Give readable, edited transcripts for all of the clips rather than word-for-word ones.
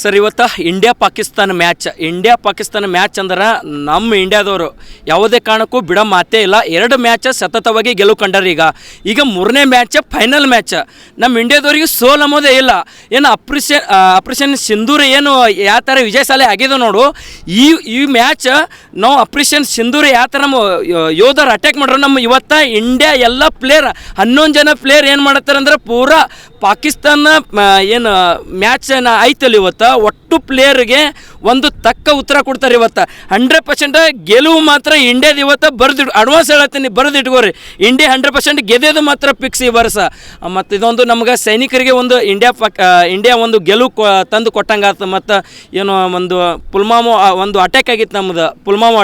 Sir ಇವತ್ತು India Pakistan match ಅಂದ್ರೆ ನಮ್ಮ ಇಂಡಿಯಾದವರು ಯಾವುದೇ ಕಾರಣಕ್ಕೂ ಬಿಡೋ ಮಾತೇ ಇಲ್ಲ. 2 ಮ್ಯಾಚ್ ಸತತವಾಗಿ ಗೆಲುವು ಕಂಡರು. ಈಗ 3ನೇ ಮ್ಯಾಚ್ ಫೈನಲ್ ಮ್ಯಾಚ್. ನಮ್ಮ ಇಂಡಿಯಾದವ್ರಿಗೆ ಸೋಲ್ ಅನ್ನೋದೇ ಇಲ್ಲ. ಏನು ಆಪರೇಷನ್ ಸಿಂಧೂರ್ ಏನು ಯಾವ ಥರ ವಿಜಯಶಾಲಿ ಆಗಿದೆ ನೋಡು, ಈ ಮ್ಯಾಚ್ ನಾವು ಆಪರೇಷನ್ ಸಿಂಧೂರ್ ಯಾವ ಥರ ನಮ್ಮ ಯೋಧರು ಅಟ್ಯಾಕ್ ಮಾಡ್ರು. ನಮ್ಮ ಇವತ್ತು ಇಂಡಿಯಾ ಎಲ್ಲ ಪ್ಲೇಯರ್ 11 ಜನ ಪ್ಲೇಯರ್ ಏನು ಮಾಡತ್ತಾರೆ ಅಂದ್ರೆ ಪೂರಾ ಪಾಕಿಸ್ತಾನ ಏನು ಮ್ಯಾಚ್ ಐತಲ್ಲ ಇವತ್ತು ಒಟ್ಟು ಪ್ಲೇಯರ್ಗೆ ಒಂದು ತಕ್ಕ ಉತ್ತರ ಕೊಡ್ತಾರೆ. ಇವತ್ತು 100% ಗೆಲುವು ಮಾತ್ರ ಇಂಡಿಯಾದ ಇವತ್ತು ಅಡ್ವಾನ್ಸ್ ಹೇಳತ್ತೀನಿ, ಬರೆದಿಟ್ಕೋರಿ. ಇಂಡಿಯಾ 100% ಗೆದ್ದೋದು ಮಾತ್ರ ಫಿಕ್ಸ್ ಈ ವರ್ಷ. ಮತ್ತು ಇದೊಂದು ನಮ್ಗೆ ಸೈನಿಕರಿಗೆ ಒಂದು ಇಂಡಿಯಾ ಒಂದು ಗೆಲುವು ತಂದು ಕೊಟ್ಟಂಗಾಯ್ತು. ಮತ್ತು ಏನು ಒಂದು ಪುಲ್ವಾಮಾ ಒಂದು ಅಟ್ಯಾಕ್ ಆಗಿತ್ತು, ನಮ್ಮದು ಪುಲ್ವಾಮಾ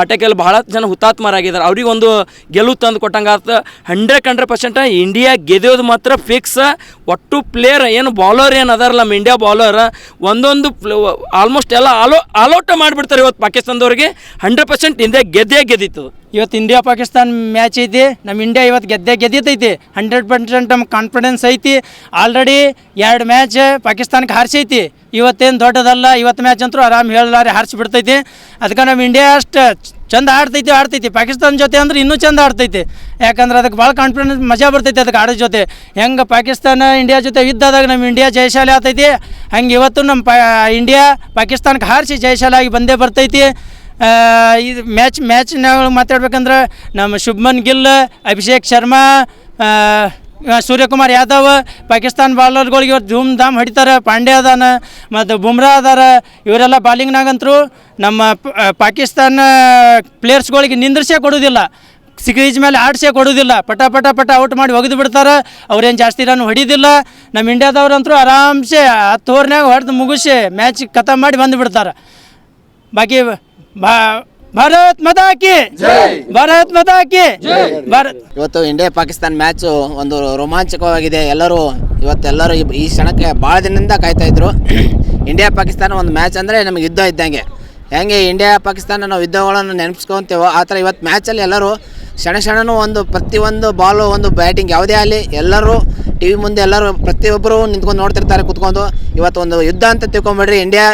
ಅಟ್ಯಾಕಲ್ಲಿ ಭಾಳ ಜನ ಹುತಾತ್ಮರಾಗಿದ್ದಾರೆ. ಅವ್ರಿಗೆ ಒಂದು ಗೆಲುವು ತಂದು ಕೊಟ್ಟಂಗಾಯ್ತು. 100% ಇಂಡಿಯಾ ಗೆದ್ದೋದು ಮಾತ್ರ ಫಿಕ್ಸ್. ಒಟ್ಟು ಪ್ಲೇಯರ್ ಏನು ಬಾಲರ್ ಏನು ಅದಾರಲ್ಲ ನಮ್ಮ ಇಂಡಿಯಾ ಬಾಲರ್ ಒಂದೊಂದು ಆಲ್ಮೋಸ್ಟ್ ಎಲ್ಲ ಆಲ್ಔಟ್ ಮಾಡಿಬಿಡ್ತಾರೆ. ಇವತ್ತು ಪಾಕಿಸ್ತಾನದವ್ರಿಗೆ 100% ಇಂಡಿಯಾ ಗೆದ್ದಿತ್ತು. ಇವತ್ತು ಇಂಡಿಯಾ ಪಾಕಿಸ್ತಾನ ಮ್ಯಾಚ್ ಐತಿ. ನಮ್ಮ ಇಂಡಿಯಾ ಇವತ್ತು ಗೆದ್ದೈತಿ. 100% ನಮ್ಗೆ ಕಾನ್ಫಿಡೆನ್ಸ್ ಐತಿ. ಆಲ್ರೆಡಿ 2 ಮ್ಯಾಚ್ ಪಾಕಿಸ್ತಾನಕ್ಕೆ ಹಾರಿಸೈತಿ. ಇವತ್ತೇನು ದೊಡ್ಡದಲ್ಲ. ಇವತ್ತು ಮ್ಯಾಚ್ ಅಂತೂ ಆರಾಮ್ ಹೇಳಲಾರೆ ಹಾರಿಸಿಬಿಡ್ತೈತಿ. ಅದಕ್ಕೆ ನಮ್ಮ ಇಂಡಿಯಾ ಅಷ್ಟು ಚಂದ ಆಡ್ತೈತಿ. ಪಾಕಿಸ್ತಾನ ಜೊತೆ ಅಂದ್ರೆ ಇನ್ನೂ ಚಂದ ಆಡ್ತೈತಿ. ಯಾಕಂದ್ರೆ ಅದಕ್ಕೆ ಭಾಳ ಕಾನ್ಫಿಡೆನ್ಸ್ ಮಜಾ ಬರ್ತೈತಿ ಅದಕ್ಕೆ ಆಡೋ ಜೊತೆ. ಹೆಂಗೆ ಪಾಕಿಸ್ತಾನ ಇಂಡಿಯಾ ಜೊತೆ ಯುದ್ಧದಾಗ ನಮ್ಮ ಇಂಡಿಯಾ ಜಯಶಾಲಿ ಆಗ್ತೈತಿ, ಹಂಗೆ ಇವತ್ತು ನಮ್ಮ ಇಂಡಿಯಾ ಪಾಕಿಸ್ತಾನಕ್ಕೆ ಹಾರಿಸಿ ಜಯಶಾಲಿ ಆಗಿ ಬಂದೇ ಬರ್ತೈತಿ. ಇದು ಮ್ಯಾಚ್ನಾಗ ಮಾತಾಡ್ಬೇಕಂದ್ರೆ ನಮ್ಮ ಶುಭ್ಮನ್ ಗಿಲ್, ಅಭಿಷೇಕ್ ಶರ್ಮಾ, ಸೂರ್ಯಕುಮಾರ್ ಯಾದವ್ ಪಾಕಿಸ್ತಾನ ಬಾಲರ್ಗಳಿಗೆ ಇವತ್ತು ಧೂಮ್ ಧಾಮ್ ಹೊಡಿತಾರೆ. ಪಾಂಡ್ಯ ಅದಾನ ಮತ್ತು ಬುಮ್ರಾ ಅದಾರ. ಇವರೆಲ್ಲ ಬಾಲಿಂಗ್ನಾಗಂತರೂ ನಮ್ಮ ಪಾಕಿಸ್ತಾನ ಪ್ಲೇಯರ್ಸ್ಗಳಿಗೆ ನಿಂದ್ರಿಸೇ ಕೊಡೋದಿಲ್ಲ, ಕ್ರೀಜ್ ಮೇಲೆ ಆಡಿಸೇ ಕೊಡೋದಿಲ್ಲ. ಪಟ ಔಟ್ ಮಾಡಿ ಒಗೆದು ಬಿಡ್ತಾರೆ. ಅವ್ರೇನು ಜಾಸ್ತಿ ರನ್ ಹೊಡಿಯೋದಿಲ್ಲ. ನಮ್ಮ ಇಂಡಿಯಾದವ್ರಂತರೂ ಆರಾಮ್ಸೆ 10 ಓವರ್ನಾಗ ಹೊಡೆದು ಮುಗಿಸಿ ಮ್ಯಾಚ್ ಖತಮ್ ಮಾಡಿ ಬಂದುಬಿಡ್ತಾರೆ. ಬಾಕಿ ಭಾರತ್ ಮಾತಾ ಕಿ ಭಾರತ್ ಮಾತಾ ಕಿ ಭಾರತ್. ಇವತ್ತು ಇಂಡಿಯಾ ಪಾಕಿಸ್ತಾನ ಮ್ಯಾಚು ಒಂದು ರೋಮಾಂಚಕವಾಗಿದೆ. ಎಲ್ಲರೂ ಈ ಕ್ಷಣಕ್ಕೆ ಭಾಳ ದಿನದಿಂದ ಕಾಯ್ತಾ ಇದ್ರು. ಇಂಡಿಯಾ ಪಾಕಿಸ್ತಾನ ಒಂದು ಮ್ಯಾಚ್ ಅಂದರೆ ನಮಗೆ ಯುದ್ಧ ಇದ್ದಂಗೆ. ಹೆಂಗೆ ಇಂಡಿಯಾ ಪಾಕಿಸ್ತಾನ ನಾವು ಯುದ್ಧಗಳನ್ನು ನೆನಪಿಸ್ಕೊತೇವೋ ಆ ಥರ ಇವತ್ತು ಮ್ಯಾಚಲ್ಲಿ ಎಲ್ಲರೂ ಕ್ಷಣನೂ ಒಂದು ಪ್ರತಿಯೊಂದು ಬಾಲು ಒಂದು ಬ್ಯಾಟಿಂಗ್ ಯಾವುದೇ ಆಗಲಿ ಎಲ್ಲರೂ ಟಿ ವಿ ಮುಂದೆ ಎಲ್ಲರೂ ಪ್ರತಿಯೊಬ್ಬರು ನಿಂತ್ಕೊಂಡು ನೋಡ್ತಿರ್ತಾರೆ ಕೂತ್ಕೊಂಡು. ಇವತ್ತು ಒಂದು ಯುದ್ಧ ಅಂತ ತಿಳ್ಕೊಂಬಿಡ್ರಿ. ಇಂಡಿಯಾ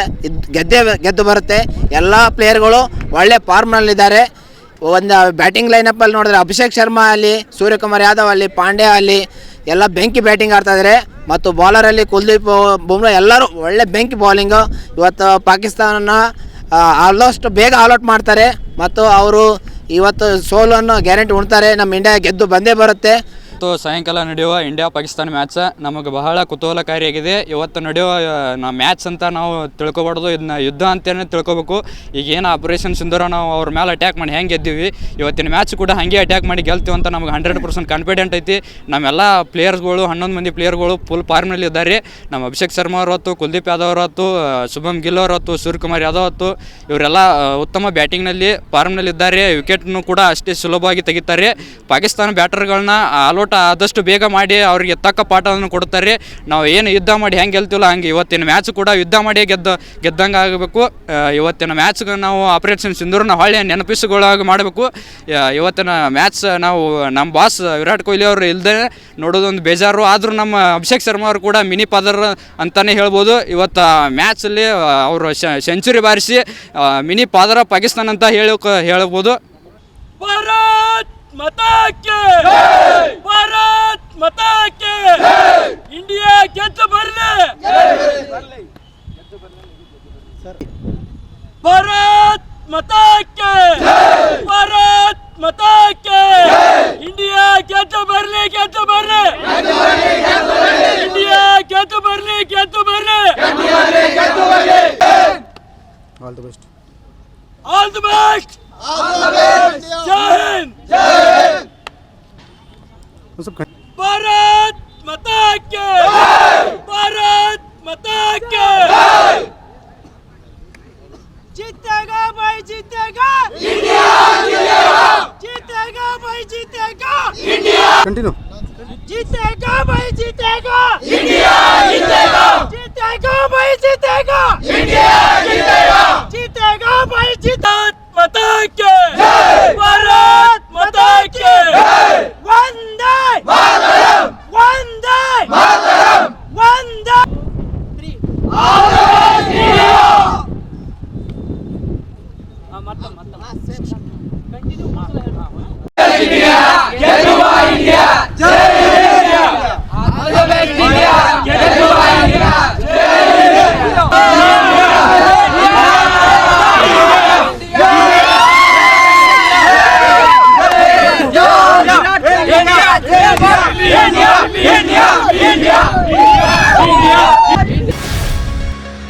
ಗೆದ್ದು ಬರುತ್ತೆ. ಎಲ್ಲ ಪ್ಲೇಯರ್ಗಳು ಒಳ್ಳೆ ಫಾರ್ಮ್ನಲ್ಲಿದ್ದಾರೆ. ಒಂದು ಬ್ಯಾಟಿಂಗ್ ಲೈನಪ್ಪಲ್ಲಿ ನೋಡಿದ್ರೆ ಅಭಿಷೇಕ್ ಶರ್ಮಾ ಅಲ್ಲಿ, ಸೂರ್ಯಕುಮಾರ್ ಯಾದವ್ ಅಲ್ಲಿ, ಪಾಂಡ್ಯ ಅಲ್ಲಿ ಎಲ್ಲ ಬೆಂಕಿ ಬ್ಯಾಟಿಂಗ್ ಆಡ್ತಾಯಿದ್ದಾರೆ. ಮತ್ತು ಬಾಲರಲ್ಲಿ ಕುಲ್ದೀಪ್, ಬುಮ್ರಾ ಎಲ್ಲರೂ ಒಳ್ಳೆ ಬೆಂಕಿ ಬಾಲಿಂಗು. ಇವತ್ತು ಪಾಕಿಸ್ತಾನ ಆಲ್ಮೋಸ್ಟ್ ಬೇಗ ಆಲ್ಔಟ್ ಮಾಡ್ತಾರೆ ಮತ್ತು ಅವರು ಇವತ್ತು ಸೋಲನ್ನು ಗ್ಯಾರಂಟಿ ಉಣ್ತಾರೆ. ನಮ್ಮ ಇಂಡಿಯಾ ಗೆದ್ದು ಬಂದೇ ಬರುತ್ತೆ. ಸಾಯಂಕಾಲ ನಡೆಯುವ ಇಂಡಿಯಾ ಪಾಕಿಸ್ತಾನ ಮ್ಯಾಚ್ ನಮಗೆ ಬಹಳ ಕುತೂಹಲಕಾರಿಯಾಗಿದೆ. ಇವತ್ತು ನಡೆಯುವ ಮ್ಯಾಚ್ ಅಂತ ನಾವು ತಿಳ್ಕೊಬಾರ್ದು, ಇದನ್ನ ಯುದ್ಧ ಅಂತಲೇ ತಿಳ್ಕೊಬೇಕು. ಈಗ ಏನು ಆಪರೇಷನ್ ಸಿಂಧೂರ ನಾವು ಅವ್ರ ಮೇಲೆ ಅಟ್ಯಾಕ್ ಮಾಡಿ ಹೆಂಗೆ ಗೆದ್ದೀವಿ, ಇವತ್ತಿನ ಮ್ಯಾಚ್ ಕೂಡ ಹಾಗೆ ಅಟ್ಯಾಕ್ ಮಾಡಿ ಗೆಲ್ತೀವಿ ಅಂತ ನಮ್ಗೆ 100% ಕಾನ್ಫಿಡೆಂಟ್ ಐತಿ. ನಮ್ಮೆಲ್ಲ ಪ್ಲೇಯರ್ಸ್ಗಳು 11 ಮಂದಿ ಪ್ಲೇಯರ್ಗಳು ಫುಲ್ ಫಾರ್ಮ್ನಲ್ಲಿ ಇದ್ದಾರೆ. ನಮ್ಮ ಅಭಿಷೇಕ್ ಶರ್ಮಾ ಅವರು ಹೊತ್ತು, ಕುಲ್ದೀಪ್ ಯಾದವ್ ಅವರು ಹೊತ್ತು, ಶುಭಮ್ ಗಿಲ್ ಅವರು ಹೊತ್ತು, ಸೂರ್ಯಕುಮಾರ್ ಯಾದವ್ ಹೊತ್ತು ಇವರೆಲ್ಲ ಉತ್ತಮ ಬ್ಯಾಟಿಂಗ್ನಲ್ಲಿ ಫಾರ್ಮ್ನಲ್ಲಿದ್ದಾರೆ. ವಿಕೆಟ್ನು ಕೂಡ ಅಷ್ಟೇ ಸುಲಭವಾಗಿ ತೆಗಿತಾರೆ. ಪಾಕಿಸ್ತಾನ ಬ್ಯಾಟರ್ಗಳನ್ನ ಆಲ್ಔಟ್ ಆದಷ್ಟು ಬೇಗ ಮಾಡಿ ಅವರಿಗೆ ತಕ್ಕ ಪಾಠವನ್ನು ಕೊಡ್ತಾರೆ. ನಾವು ಏನು ಯುದ್ಧ ಮಾಡಿ ಹೆಂಗೆ ಗೆಲ್ತೀವಲ್ಲ ಹಂಗೆ ಇವತ್ತಿನ ಮ್ಯಾಚ್ ಕೂಡ ಯುದ್ಧ ಮಾಡಿ ಗೆದ್ದಂಗೆ ಆಗಬೇಕು. ಇವತ್ತಿನ ಮ್ಯಾಚ್ಗೆ ನಾವು ಆಪರೇಷನ್ ಸಿಂಧೂರನ್ನ ಹೊಳ್ಳಿ ನೆನಪಿಸಿಕೊಳ್ಳಾಗಿ ಮಾಡಬೇಕು. ಇವತ್ತಿನ ಮ್ಯಾಚ್ ನಾವು ನಮ್ಮ ಬಾಸ್ ವಿರಾಟ್ ಕೊಹ್ಲಿ ಅವರು ಇಲ್ಲದೆ ನೋಡೋದೊಂದು ಬೇಜಾರು. ಆದರೂ ನಮ್ಮ ಅಭಿಷೇಕ್ ಶರ್ಮಾ ಅವರು ಕೂಡ ಮಿನಿ ಫಾದರ್ ಅಂತಲೇ ಹೇಳ್ಬೋದು. ಇವತ್ತು ಮ್ಯಾಚಲ್ಲಿ ಅವರು ಸೆಂಚುರಿ ಬಾರಿಸಿ ಮಿನಿ ಫಾದರ್ ಪಾಕಿಸ್ತಾನ ಅಂತ ಹೇಳ್ಬೋದು. ಭಾರತ್ ಮಾತಾ ಕಿ ಭಾರತ್ ಮಾತಾ ಕಿ ಇಂಡಿಯಾ ಗೆದ್ದು ಬರಲಿ. ಭಾರತ್ ಮಾತಾ ಕಿ ಭಾರತ್ ಮಾತಾ ಕಿ ಇಂಡಿಯಾ ಗೆದ್ದು ಬರಲಿ. ಇಂಡಿಯಾ ಗೆದ್ದು ಬರಲಿ. All the best. जय हिंद. भारत माता की भारत माता की जीतेगा भाई जीतेगा इंडिया जीतेगा भाई जीतेगा इंडिया कंटिन्यू जीतेगा भाई जीतेगा इंडिया जीतेगा भाई जीतेगा इंडिया जीतेगा भाई जीतेगा. माता के भारत माता के वंदे मातरम वंदे मातरम वंदे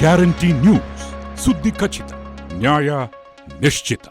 ಗ್ಯಾರಂಟಿ ನ್ಯೂಸ್, ಸುದ್ದಿ ಖಚಿತ, ನ್ಯಾಯ ನಿಶ್ಚಿತ.